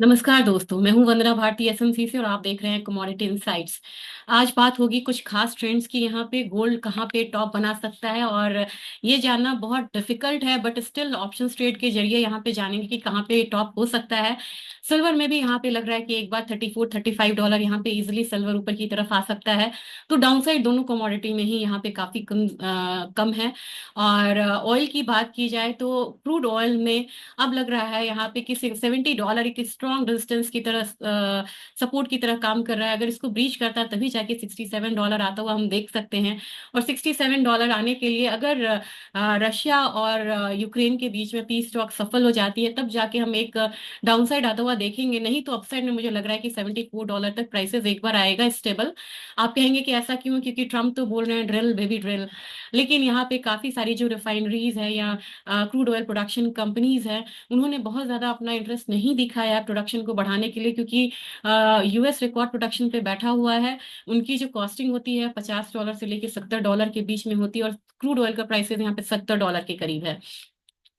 नमस्कार दोस्तों, मैं हूं वंदना भारती एसएमसी से और आप देख रहे हैं कमोडिटी इनसाइट्स। आज बात होगी कुछ खास ट्रेंड्स की। यहाँ पे गोल्ड कहाँ पे टॉप बना सकता है और ये जानना बहुत डिफिकल्ट है, बट स्टिल ऑप्शन ट्रेड के जरिए यहाँ पे जानेंगे कि कहाँ पे टॉप हो सकता है। सिल्वर में भी यहाँ पे लग रहा है कि एक बार $34-35 यहाँ पे इजिली सिल्वर ऊपर की तरफ आ सकता है। तो डाउनसाइड दोनों कमोडिटी में ही यहाँ पे काफी कम है। और ऑयल की बात की जाए तो क्रूड ऑयल में अब लग रहा है यहाँ पे कि $70 एक स्ट्रॉन्ग रेजिस्टेंस की तरह, सपोर्ट की तरह काम कर रहा है। अगर इसको ब्रीच करता है तभी जाके $67 आता हुआ हम देख सकते हैं। और $67 आने के लिए अगर रशिया और यूक्रेन के बीच में पीस टॉक सफल हो जाती है तब जाके हम एक डाउनसाइड आता हुआ देखेंगे। नहीं तो अपसाइड में मुझे लग रहा है कि $74 तक प्राइसेस एक बार आएगा स्टेबल। आप कहेंगे कि ऐसा क्यों? क्योंकि ट्रम्प तो बोल रहे हैं ड्रिल बेबी ड्रिल, लेकिन यहाँ पे काफी सारी जो रिफाइनरीज है या क्रूड ऑयल प्रोडक्शन कंपनीज है, उन्होंने बहुत ज्यादा अपना इंटरेस्ट नहीं दिखाया है प्रोडक्शन को बढ़ाने के लिए, क्योंकि यूएस रिकॉर्ड प्रोडक्शन पे बैठा हुआ है। उनकी जो कॉस्टिंग होती है $50 से लेके $70 के बीच में होती है, और क्रूड ऑयल का प्राइसेस यहाँ पे $70 के करीब है।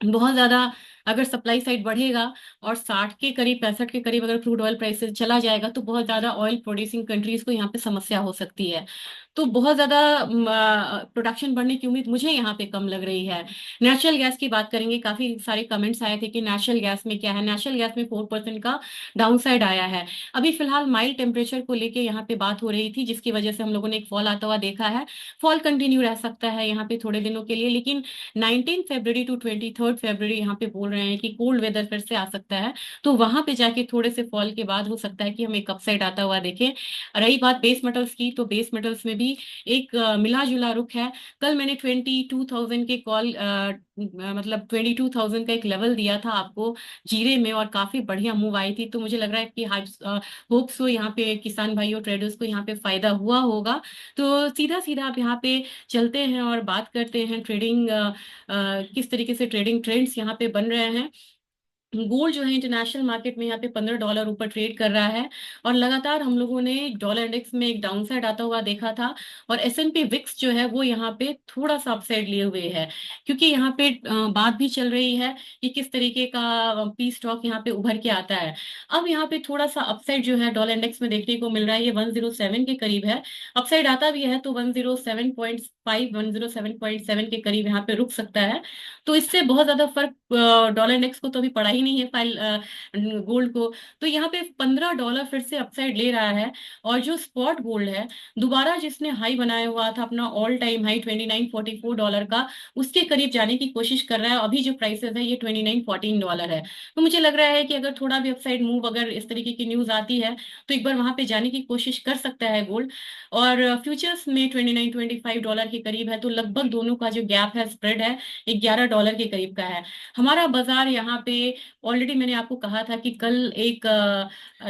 बहुत ज्यादा अगर सप्लाई साइड बढ़ेगा और 60 के करीब, 65 के करीब अगर क्रूड ऑयल प्राइसेस चला जाएगा तो बहुत ज्यादा ऑयल प्रोड्यूसिंग कंट्रीज को यहाँ पे समस्या हो सकती है। तो बहुत ज्यादा प्रोडक्शन बढ़ने की उम्मीद मुझे यहाँ पे कम लग रही है। नेचुरल गैस की बात करेंगे, काफी सारे कमेंट्स आए थे कि नेचुरल गैस में क्या है। नेचुरल गैस में 4% का डाउन साइड आया है। अभी फिलहाल माइल्ड टेम्परेचर को लेके यहाँ पे बात हो रही थी, जिसकी वजह से हम लोगों ने एक फॉल आता हुआ देखा है। फॉल कंटिन्यू रह सकता है यहाँ पे थोड़े दिनों के लिए, लेकिन 19 फरवरी टू 23 फरवरी यहाँ पे बोल रहे हैं कि कोल्ड वेदर फिर से आ सकता है। तो वहां पे जाके थोड़े से फॉल के बाद हो सकता है कि हम एक अपसाइड आता हुआ देखें। रही बात बेस मेटल्स की, तो बेस मेटल्स में भी एक मिला जुला रुख है। कल मैंने 22,000 के कॉल, मतलब 22,000 का एक लेवल दिया था आपको जीरे में, और काफी बढ़िया मूव आई थी। तो मुझे लग रहा है कि होप्स हो यहाँ पे किसान भाइयों ट्रेडर्स को यहाँ पे फायदा हुआ होगा। तो सीधा सीधा आप यहाँ पे चलते हैं और बात करते हैं ट्रेडिंग, किस तरीके से ट्रेडिंग ट्रेंड्स यहाँ पे बन रहे हैं। गोल्ड जो है इंटरनेशनल मार्केट में यहाँ पे $15 ऊपर ट्रेड कर रहा है, और लगातार हम लोगों ने डॉलर इंडेक्स में एक डाउनसाइड आता हुआ देखा था। और एसएनपी विक्स जो है वो यहाँ पे थोड़ा सा अपसाइड लिए हुए है, क्योंकि यहाँ पे बात भी चल रही है कि किस तरीके का पीस स्टॉक यहाँ पे उभर के आता है। अब यहाँ पे थोड़ा सा अपसाइड जो है डॉलर इंडेक्स में देखने को मिल रहा है, ये 107 के करीब है। अपसाइड आता भी है तो 107.5, 107.7 के करीब यहाँ पे रुक सकता है। तो इससे बहुत ज्यादा फर्क डॉलर इंडेक्स को तो अभी पड़ा ही नहीं है, फाइल गोल्ड को। तो यहाँ पे $15 फिर से अपसाइड ले रहा है। और जो स्पॉट गोल्ड है, दोबारा जिसने हाई बनाया हुआ था अपना ऑल टाइम हाई $29.44 का, उसके करीब जाने की कोशिश कर रहा है। अभी जो प्राइसेस है ये $29.14 है। तो मुझे लग रहा है कि अगर थोड़ा भी अपसाइड मूव, अगर इस तरीके की न्यूज आती है, तो एक बार वहां पे जाने की कोशिश कर सकता है गोल्ड। और फ्यूचर्स में $29-25 के करीब है, तो लगभग दोनों का जो गैप है, स्प्रेड है, $11 के करीब का है। हमारा बाजार यहाँ पे ऑलरेडी मैंने आपको कहा था कि कल एक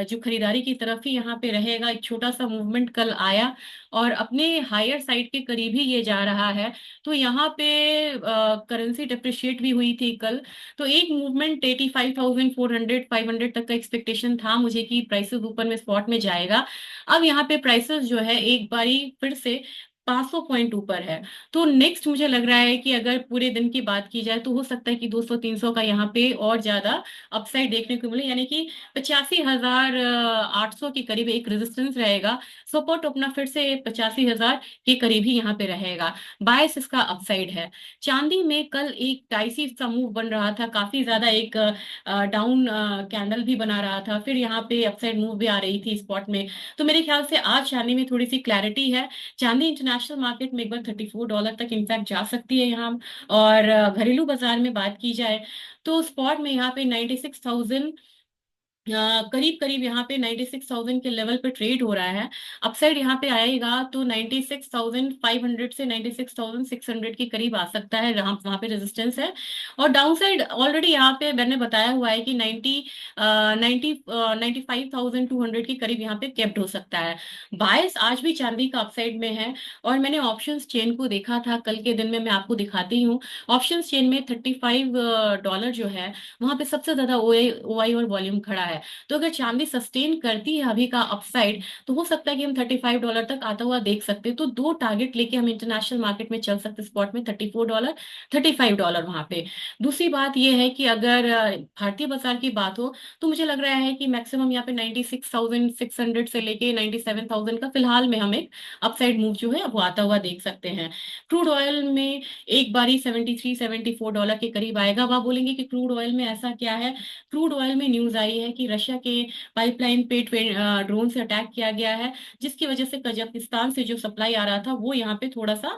जो खरीदारी की तरफ ही यहाँ पे रहेगा। एक छोटा सा मूवमेंट कल आया और अपने हायर साइड के करीब ही ये जा रहा है। तो यहाँ पे करेंसी डिप्रिशिएट भी हुई थी कल। तो एक मूवमेंट 85,400 500 तक का एक्सपेक्टेशन था मुझे कि प्राइसेस ऊपर में स्पॉट में जाएगा। अब यहाँ पे प्राइसेस जो है एक बारी फिर से 500 पॉइंट ऊपर है। तो नेक्स्ट मुझे लग रहा है कि अगर पूरे दिन की बात की जाए तो हो सकता है कि 200-300 का यहाँ पे और ज्यादा अपसाइड देखने को मिले, यानी कि 85,800 के करीब एक रेजिस्टेंस रहेगा। सपोर्ट अपना फिर से 85,000 के करीब ही यहाँ पे रहेगा। बायस इसका अपसाइड है। चांदी में कल एक टाइसी सा मूव बन रहा था, काफी ज्यादा एक डाउन कैंडल भी बना रहा था, फिर यहाँ पे अपसाइड मूव भी आ रही थी स्पॉट में। तो मेरे ख्याल से आज चांदी में थोड़ी सी क्लैरिटी है। चांदी इंटरनेशनल मार्केट में एक बार $34 तक इनफैक्ट जा सकती है यहाँ। और घरेलू बाजार में बात की जाए तो स्पॉट में यहाँ पे 96,000, करीब करीब यहाँ पे 96,000 के लेवल पे ट्रेड हो रहा है। अपसाइड यहाँ पे आएगा तो 96,500 से 96,600 के करीब आ सकता है, जहाँ वहाँ पे रेजिस्टेंस है। और डाउन साइड ऑलरेडी यहाँ पे मैंने बताया हुआ है कि 95,200 के करीब यहाँ पे केप्ट हो सकता है। बायस आज भी चांदी का अपसाइड में है। और मैंने ऑप्शंस चेन को देखा था कल के दिन में, मैं आपको दिखाती हूँ। ऑप्शंस चेन में $35 जो है, वहां पे सबसे ज्यादा ओआई और वॉल्यूम खड़ा है। है। तो अगर चांदी सस्टेन करती है अभी का अपसाइड, तो हो सकता है कि हम $35 तक आता हुआ देख सकते हैं। तो दो टारगेट लेके हम इंटरनेशनल मार्केट में चल सकते, स्पॉट में $34, $35 वहां पे। दूसरी बात यह है कि अगर भारतीय बाजार की बात हो, तो मुझे लग रहा है कि मैक्सिमम यहाँ पे 96,600 से लेके 97,000 का फिलहाल में हम एक अपसाइड मूव जो है वो आता हुआ देख सकते हैं। क्रूड ऑयल में एक बारी 73-74 डॉलर के करीब आएगा। अब आप बोलेंगे कि क्रूड ऑयल में ऐसा क्या है। क्रूड ऑयल में न्यूज आई है कि रशिया के पाइपलाइन पे ड्रोन से अटैक किया गया है, जिसकी वजह से कजाकिस्तान से जो सप्लाई आ रहा था वो यहाँ पे थोड़ा सा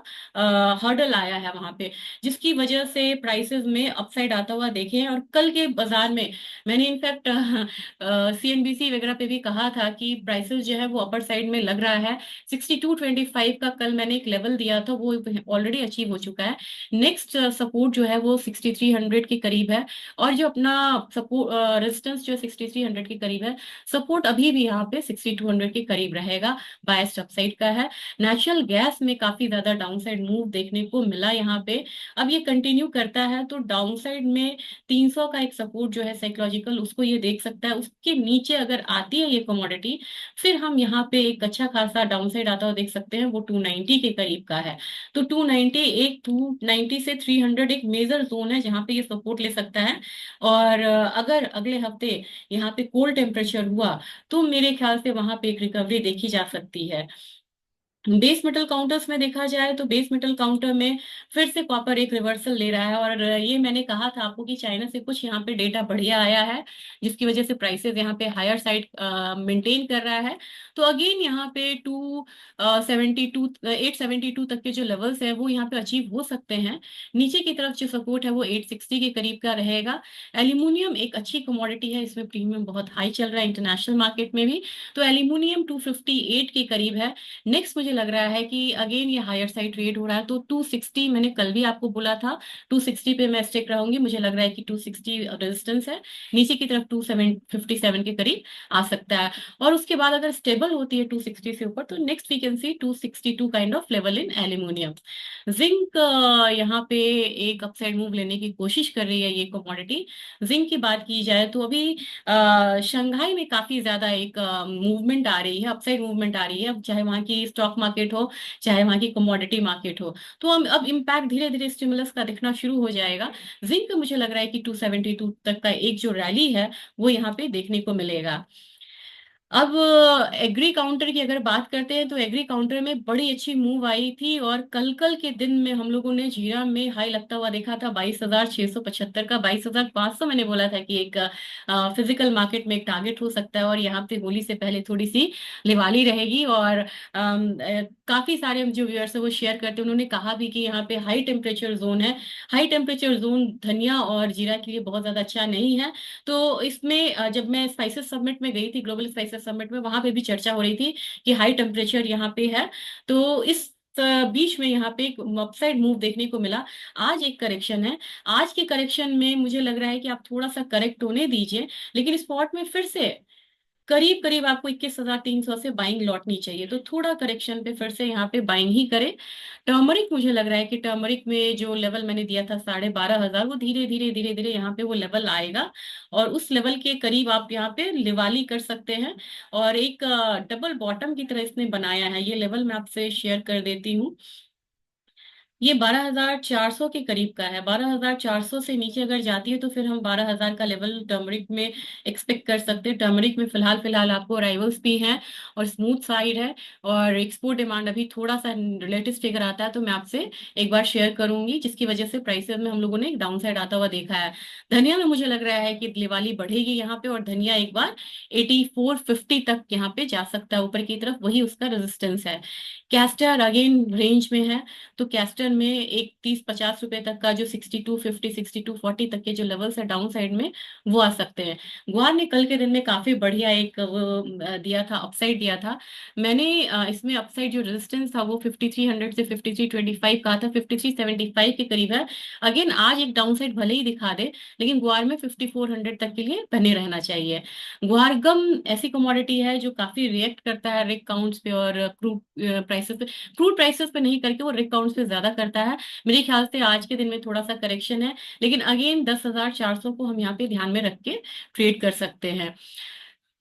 हर्डल आया है वहां पे, जिसकी वजह से प्राइसेस में अपसाइड आता हुआ देखे हैं। और कल के बाजार में मैंने इनफैक्ट सीएनबीसी वगैरह पे भी कहा था कि प्राइसेस जो है वो अपर साइड में लग रहा है। 62.25 का कल मैंने एक लेवल दिया था, वो ऑलरेडी अचीव हो चुका है। नेक्स्ट सपोर्ट जो है वो 6300 के करीब है, और जो अपना सपोर्ट रेजिस्टेंस जो 6300 के करीब है। सपोर्ट अभी भी यहाँ पे 6200 के करीब रहेगा, बायस्ड अपसाइड का है। नेचुरल गैस में काफी ज्यादा डाउनसाइड मूव देखने को मिला यहाँ पे। अब ये कंटिन्यू करता है तो डाउनसाइड में 300 का एक सपोर्ट जो है साइकोलॉजिकल, उसको ये देख सकता है। उसके नीचे अगर आती है ये कमोडिटी, फिर हम यहाँ पे एक अच्छा खासा डाउनसाइड आता हुआ देख सकते हैं, वो 290 के करीब का है। तो 290, एक 290 से 300 एक मेजर जोन है जहां पे ये सपोर्ट ले सकता है। और अगर अगले हफ्ते यहाँ पे कोल्ड टेम्परेचर हुआ, तो मेरे ख्याल से वहां पे एक रिकवरी देखी जा सकती है। बेस मेटल काउंटर्स में देखा जाए तो बेस मेटल काउंटर में फिर से कॉपर एक रिवर्सल ले रहा है, और ये मैंने कहा था आपको कि चाइना से कुछ यहाँ पे डेटा बढ़िया आया है, जिसकी वजह से प्राइसेस यहाँ पे हायर साइड मेंटेन कर रहा है। तो अगेन यहाँ पे 872 तक के जो लेवल्स है वो यहाँ पे अचीव हो सकते हैं। नीचे की तरफ जो सपोर्ट है वो 860 के करीब का रहेगा। एल्यूमिनियम एक अच्छी कमोडिटी है, इसमें प्रीमियम बहुत हाई चल रहा है इंटरनेशनल मार्केट में भी। तो एल्यूमिनियम 258 के करीब है। नेक्स्ट मुझे लग रहा है कि अगेन ये हायर साइड ट्रेड हो रहा है, तो 260 मैंने कल भी आपको बोला था, 260 पे मैं स्टिक रहूंगी। मुझे लग रहा है कि 260 रेजिस्टेंस है, नीचे की तरफ 257 के करीब आ सकता है। और उसके बाद अगर स्टेबल होती है 260 से ऊपर, तो next we can see 262 kind of level in aluminium. Zinc यहाँ पे एक अपसाइड मूव लेने की कोशिश कर रही है ये कमोडिटी। जिंक की बात की जाए तो अभी शंघाई में काफी ज्यादा एक मूवमेंट आ रही है, अपसाइड मूवमेंट आ रही है। अब चाहे वहाँ की स्टॉक मार्केट हो, चाहे वहाँ की कमोडिटी मार्केट हो, तो हम अब इम्पैक्ट धीरे धीरे स्टिमुलस का दिखना शुरू हो जाएगा। जिंक मुझे लग रहा है कि 272 तक का एक जो रैली है वो यहाँ पे देखने को मिलेगा। अब एग्री काउंटर की अगर बात करते हैं, तो एग्री काउंटर में बड़ी अच्छी मूव आई थी, और कल कल के दिन में हम लोगों ने जीरा में हाई लगता हुआ देखा था 22,675 का। 22,500 मैंने बोला था कि एक फिजिकल मार्केट में एक टारगेट हो सकता है, और यहाँ पे होली से पहले थोड़ी सी लिवाली रहेगी। और काफी सारे हम जो व्यूअर्स है वो शेयर करते हैं, उन्होंने कहा भी कि यहाँ पे हाई टेम्परेचर जोन है। हाई टेम्परेचर जोन धनिया और जीरा के लिए बहुत ज्यादा अच्छा नहीं है। तो इसमें जब मैं स्पाइसेस समिट में गई थी, ग्लोबल स्पाइसेस समिट में, वहां पे भी चर्चा हो रही थी कि हाई टेम्परेचर यहाँ पे है। तो इस बीच में यहाँ पे एक अपसाइड मूव देखने को मिला। आज एक करेक्शन है। आज के करेक्शन में मुझे लग रहा है कि आप थोड़ा सा करेक्ट होने दीजिए, लेकिन स्पॉट में फिर से करीब करीब आपको 21,300 से बाइंग लौटनी चाहिए। तो थोड़ा करेक्शन पे फिर से यहाँ पे बाइंग ही करें। टर्मरिक मुझे लग रहा है कि टर्मरिक में जो लेवल मैंने दिया था 12,500, वो धीरे धीरे धीरे धीरे यहाँ पे वो लेवल आएगा, और उस लेवल के करीब आप यहाँ पे लिवाली कर सकते हैं। और एक डबल बॉटम की तरह इसने बनाया है, ये लेवल मैं आपसे शेयर कर देती हूँ। ये 12,400 के करीब का है। 12,400 से नीचे अगर जाती है तो फिर हम 12,000 का लेवल टर्मरिक में एक्सपेक्ट कर सकते हैं। टर्मरिक में फिलहाल फिलहाल आपको अराइवल्स भी हैं, और स्मूथ साइड है, और एक्सपोर्ट डिमांड अभी थोड़ा सा रिलेटिव फिगर आता है तो मैं आपसे एक बार शेयर करूंगी, जिसकी वजह से प्राइसेस में हम लोगों ने एक डाउन साइड आता हुआ देखा है। धनिया में मुझे लग रहा है कि दिवाली बढ़ेगी यहाँ पे, और धनिया एक बार 8450 तक यहाँ पे जा सकता है ऊपर की तरफ, वही उसका रेजिस्टेंस है। कैस्टर अगेन रेंज में है, तो कैस्टर में एक 30-50 रुपए तक का जो 6250 6240 तक के जो लेवल्स है डाउन साइड में, वो आ सकते हैं। गुआर ने कल के दिन में काफी बढ़िया एक वो दिया था, अपसाइड दिया था। मैंने इसमें अपसाइड जो रेजिस्टेंस था वो 5300 से 5325 कहा था, 5375 के करीब है। अगेन आज एक डाउन साइड भले ही दिखा दे, लेकिन गुआर में 5400 तक के लिए बने रहना चाहिए। गुआर गम ऐसी कमोडिटी है जो काफी रिएक्ट करता है रिक काउंट्स पे और क्रूड प्राइसेस पे। क्रूड प्राइसेस पे नहीं करके वो रिक काउंट्स पे ज्यादा करता है। मेरे ख्याल से आज के दिन में थोड़ा सा करेक्शन है, लेकिन अगेन 10,400 को हम यहाँ पे ध्यान में रख के ट्रेड कर सकते हैं।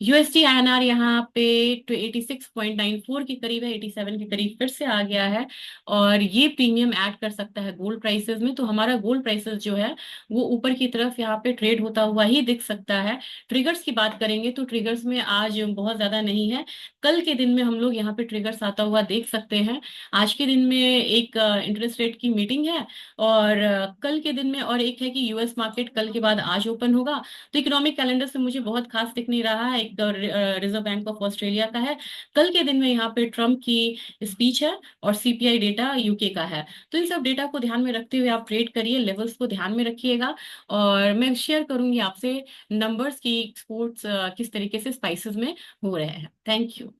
यूएसडी आईएनआर यहाँ पे 86.94 के करीब है, 87 के करीब फिर से आ गया है। और ये प्रीमियम ऐड कर सकता है गोल्ड प्राइसेस में, तो हमारा गोल्ड प्राइसेस जो है वो ऊपर की तरफ यहाँ पे ट्रेड होता हुआ ही दिख सकता है। ट्रिगर्स की बात करेंगे तो ट्रिगर्स में आज बहुत ज्यादा नहीं है। कल के दिन में हम लोग यहाँ पे ट्रिगर्स आता हुआ देख सकते हैं। आज के दिन में एक इंटरेस्ट रेट की मीटिंग है, और कल के दिन में और एक है कि यूएस मार्केट कल के बाद आज ओपन होगा। तो इकोनॉमिक कैलेंडर से मुझे बहुत खास दिख नहीं रहा है। एक रिजर्व बैंक ऑफ ऑस्ट्रेलिया का है कल के दिन में, यहाँ पे ट्रम्प की स्पीच है, और सीपीआई डेटा यूके का है। तो इन सब डेटा को ध्यान में रखते हुए आप ट्रेड करिए, लेवल्स को ध्यान में रखिएगा। और मैं शेयर करूंगी आपसे नंबर्स की एक्सपोर्ट्स किस तरीके से स्पाइसेस में हो रहे हैं। Thank you.